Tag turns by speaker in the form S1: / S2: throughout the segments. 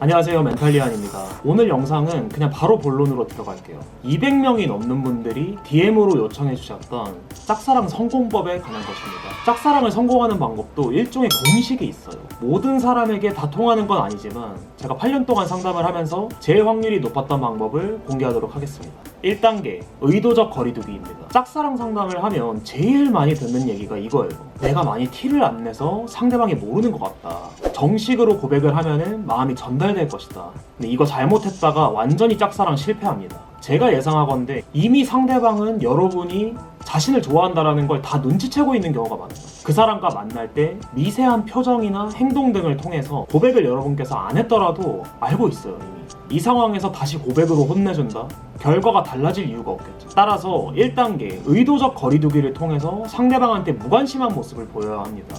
S1: 안녕하세요, 멘탈리안입니다. 오늘 영상은 그냥 바로 본론으로 들어갈게요. 200명이 넘는 분들이 DM으로 요청해 주셨던 짝사랑 성공법에 관한 것입니다. 짝사랑을 성공하는 방법도 일종의 공식이 있어요. 모든 사람에게 다 통하는 건 아니지만 제가 8년 동안 상담을 하면서 제일 확률이 높았던 방법을 공개하도록 하겠습니다. 1단계, 의도적 거리두기입니다. 짝사랑 상담을 하면 제일 많이 듣는 얘기가 이거예요. 내가 많이 티를 안 내서 상대방이 모르는 것 같다. 정식으로 고백을 하면은 마음이 전달될 것이다. 근데 이거 잘못했다가 완전히 짝사랑 실패합니다. 제가 예상하건대 이미 상대방은 여러분이 자신을 좋아한다라는 걸 다 눈치채고 있는 경우가 많아요. 그 사람과 만날 때 미세한 표정이나 행동 등을 통해서 고백을 여러분께서 안 했더라도 알고 있어요, 이미. 이 상황에서 다시 고백으로 혼내준다? 결과가 달라질 이유가 없겠죠. 따라서 1단계, 의도적 거리두기를 통해서 상대방한테 무관심한 모습을 보여야 합니다.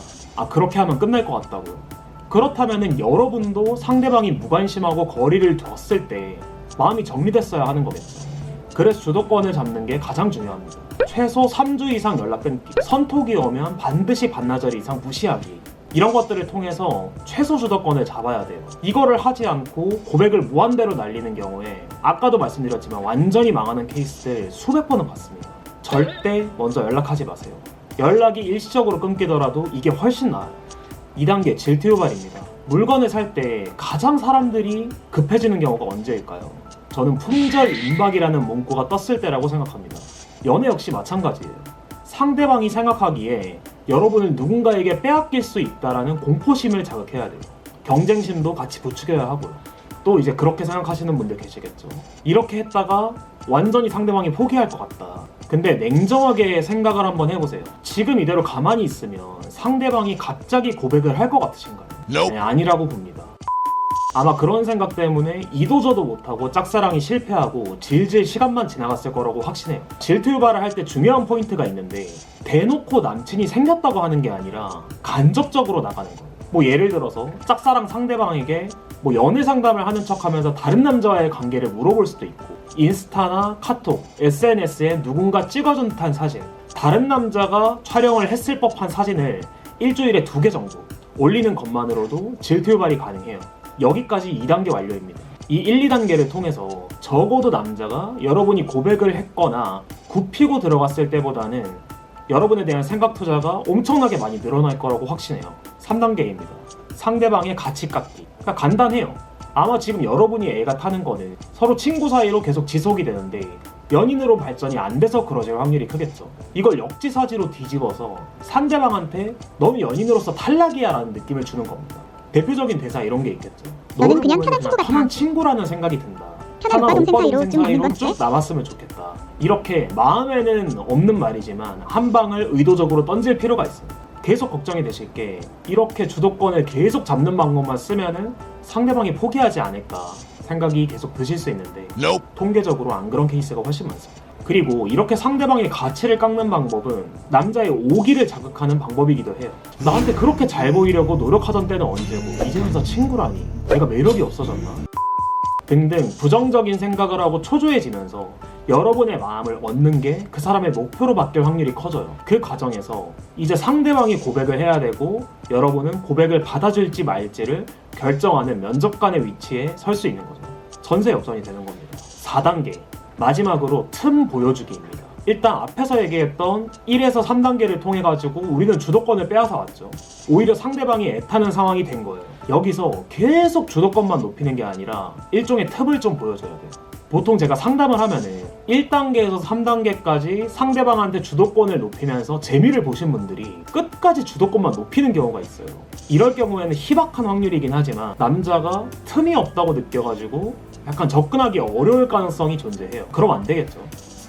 S1: 그렇게 하면 끝날 것 같다고요? 그렇다면은 여러분도 상대방이 무관심하고 거리를 뒀을 때 마음이 정리됐어야 하는 거겠죠. 그래서 주도권을 잡는 게 가장 중요합니다. 최소 3주 이상 연락 끊기, 선톡이 오면 반드시 반나절 이상 무시하기, 이런 것들을 통해서 최소 주도권을 잡아야 돼요. 이거를 하지 않고 고백을 무한대로 날리는 경우에 아까도 말씀드렸지만 완전히 망하는 케이스들 수백 번은 봤습니다. 절대 먼저 연락하지 마세요. 연락이 일시적으로 끊기더라도 이게 훨씬 나아요. 2단계, 질투 유발입니다. 물건을 살 때 가장 사람들이 급해지는 경우가 언제일까요? 저는 품절 임박이라는 문구가 떴을 때라고 생각합니다. 연애 역시 마찬가지예요. 상대방이 생각하기에 여러분을 누군가에게 빼앗길 수 있다라는 공포심을 자극해야 돼요. 경쟁심도 같이 부추겨야 하고요. 또 이제 그렇게 생각하시는 분들 계시겠죠. 이렇게 했다가 완전히 상대방이 포기할 것 같다. 근데 냉정하게 생각을 한번 해보세요. 지금 이대로 가만히 있으면 상대방이 갑자기 고백을 할 것 같으신가요? 네, 아니라고 봅니다. 아마 그런 생각 때문에 이도저도 못하고 짝사랑이 실패하고 질질 시간만 지나갔을 거라고 확신해요. 질투 유발을 할 때 중요한 포인트가 있는데 대놓고 남친이 생겼다고 하는 게 아니라 간접적으로 나가는 거예요. 뭐 예를 들어서 짝사랑 상대방에게 뭐 연애 상담을 하는 척하면서 다른 남자와의 관계를 물어볼 수도 있고, 인스타나 카톡, SNS에 누군가 찍어준 듯한 사진, 다른 남자가 촬영을 했을 법한 사진을 일주일에 2개 정도 올리는 것만으로도 질투 유발이 가능해요. 여기까지 2단계 완료입니다. 이 1, 2단계를 통해서 적어도 남자가 여러분이 고백을 했거나 굽히고 들어갔을 때보다는 여러분에 대한 생각 투자가 엄청나게 많이 늘어날 거라고 확신해요. 3단계입니다. 상대방의 가치 깎기. 그러니까 간단해요. 아마 지금 여러분이 애가 타는 거는 서로 친구 사이로 계속 지속이 되는데 연인으로 발전이 안 돼서 그러질 확률이 크겠죠. 이걸 역지사지로 뒤집어서 상대방한테 너는 연인으로서 탈락이야 라는 느낌을 주는 겁니다. 대표적인 대사 이런 게 있겠죠.
S2: 너는 그냥 편한 친구 같아.
S1: 편한 친구라는 생각이 든다.
S2: 편한 오빠 동생 사이로 쭉 있는 건
S1: 쭉 남았으면 좋겠다. 이렇게 마음에는 없는 말이지만 한 방을 의도적으로 던질 필요가 있습니다. 계속 걱정이 되실 게 이렇게 주도권을 계속 잡는 방법만 쓰면은 상대방이 포기하지 않을까 생각이 계속 드실 수 있는데 통계적으로 안 그런 케이스가 훨씬 많습니다. 그리고 이렇게 상대방의 가치를 깎는 방법은 남자의 오기를 자극하는 방법이기도 해요. 나한테 그렇게 잘 보이려고 노력하던 때는 언제고 이제면서 친구라니 내가 매력이 없어졌나? 등등 부정적인 생각을 하고 초조해지면서 여러분의 마음을 얻는 게 그 사람의 목표로 바뀔 확률이 커져요. 그 과정에서 이제 상대방이 고백을 해야 되고 여러분은 고백을 받아줄지 말지를 결정하는 면접관의 위치에 설 수 있는 거죠. 전세 역전이 되는 겁니다. 4단계, 마지막으로 틈 보여주기입니다. 일단 앞에서 얘기했던 1에서 3단계를 통해 가지고 우리는 주도권을 빼앗아 왔죠. 오히려 상대방이 애타는 상황이 된 거예요. 여기서 계속 주도권만 높이는 게 아니라 일종의 틈을 좀 보여줘야 돼요. 보통 제가 상담을 하면은 1단계에서 3단계까지 상대방한테 주도권을 높이면서 재미를 보신 분들이 끝까지 주도권만 높이는 경우가 있어요. 이럴 경우에는 희박한 확률이긴 하지만 남자가 틈이 없다고 느껴가지고 약간 접근하기 어려울 가능성이 존재해요. 그럼 안 되겠죠.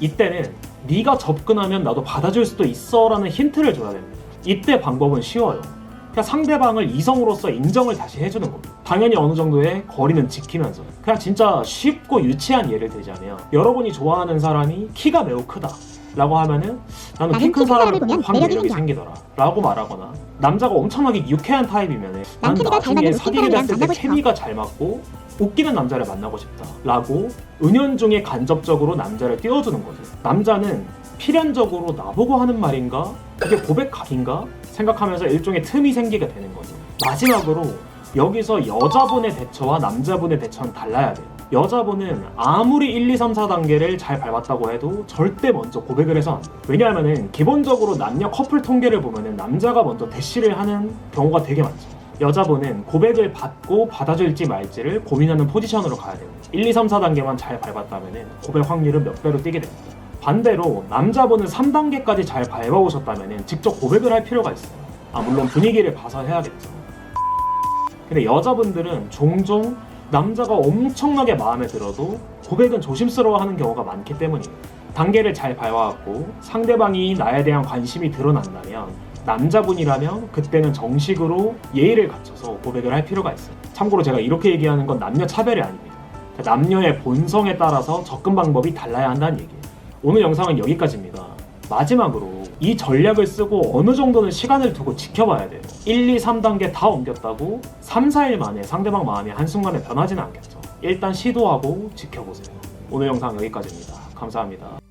S1: 이때는 네가 접근하면 나도 받아줄 수도 있어 라는 힌트를 줘야 됩니다. 이때 방법은 쉬워요. 그냥 상대방을 이성으로서 인정을 다시 해주는 겁니다. 당연히 어느 정도의 거리는 지키면서. 그냥 진짜 쉽고 유치한 예를 들자면 여러분이 좋아하는 사람이 키가 매우 크다 라고 하면은 나는 키 큰 사람을 보면 확 매력이 생기더라 라고 말하거나, 남자가 엄청나게 유쾌한 타입이면은 난 나중에 사귀게 됐을 때 케미가 잘 맞고 웃기는 남자를 만나고 싶다 라고 은연중에 간접적으로 남자를 띄워주는 거죠. 남자는 필연적으로 나보고 하는 말인가? 그게 고백 각인가? 생각하면서 일종의 틈이 생기게 되는 거죠. 마지막으로 여기서 여자분의 대처와 남자분의 대처는 달라야 돼요. 여자분은 아무리 1, 2, 3, 4단계를 잘 밟았다고 해도 절대 먼저 고백을 해서 안 돼요. 왜냐하면은 기본적으로 남녀 커플 통계를 보면은 남자가 먼저 대시를 하는 경우가 되게 많죠. 여자분은 고백을 받고 받아줄지 말지를 고민하는 포지션으로 가야 돼요. 1, 2, 3, 4단계만 잘 밟았다면은 고백 확률은 몇 배로 뛰게 됩니다. 반대로 남자분은 3단계까지 잘 밟아오셨다면은 직접 고백을 할 필요가 있어요. 물론 분위기를 봐서 해야겠죠. 근데 여자분들은 종종 남자가 엄청나게 마음에 들어도 고백은 조심스러워하는 경우가 많기 때문이에요. 단계를 잘 밟아왔고 상대방이 나에 대한 관심이 드러난다면 남자분이라면 그때는 정식으로 예의를 갖춰서 고백을 할 필요가 있어요. 참고로 제가 이렇게 얘기하는 건 남녀 차별이 아닙니다. 남녀의 본성에 따라서 접근 방법이 달라야 한다는 얘기예요. 오늘 영상은 여기까지입니다. 마지막으로 이 전략을 쓰고 어느 정도는 시간을 두고 지켜봐야 돼요. 1, 2, 3단계 다 옮겼다고 3, 4일 만에 상대방 마음이 한순간에 변하지는 않겠죠. 일단 시도하고 지켜보세요. 오늘 영상 여기까지입니다. 감사합니다.